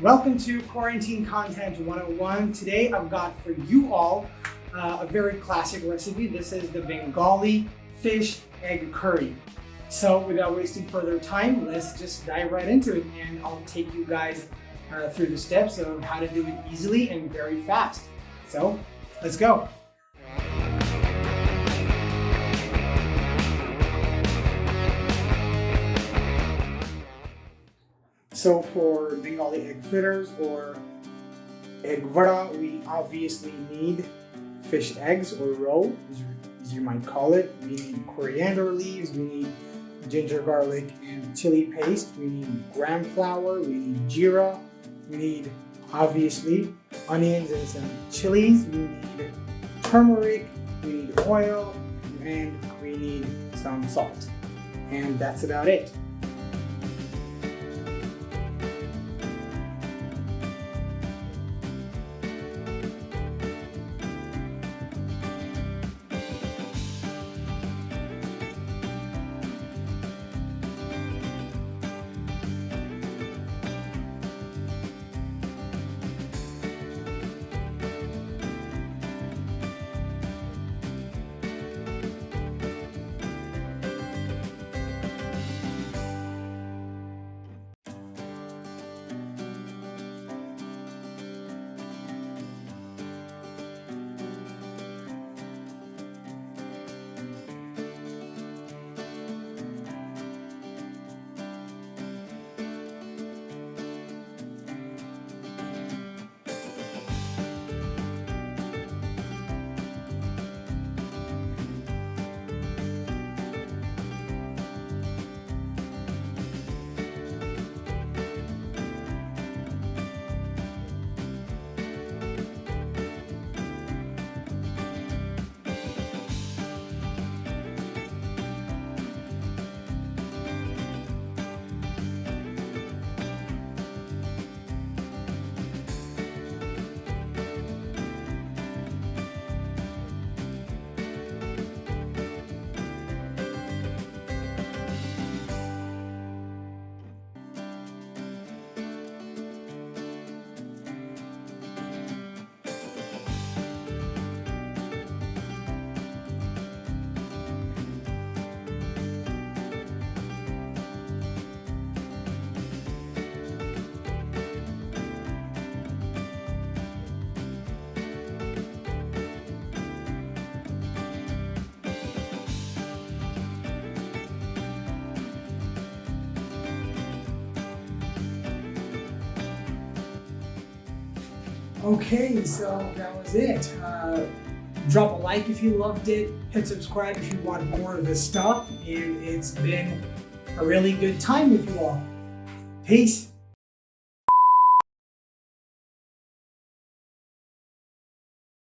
Welcome to Quarantine Content 101. Today I've got for you all a very classic recipe. This is the Bengali fish egg curry. So without wasting further time, let's just dive right into it, and I'll take you guys through the steps of how to do it easily and very fast. So let's go. So for Bengali egg fritters or egg vada, we obviously need fish eggs or roe, as you might call it. We need coriander leaves, we need ginger, garlic, and chili paste. We need gram flour, we need jeera, we need obviously onions and some chilies, we need turmeric, we need oil, and we need some salt. And that's about it. Okay, so that was it. Drop a like if you loved it, hit subscribe if you want more of this stuff, and it's been a really good time with you all. Peace.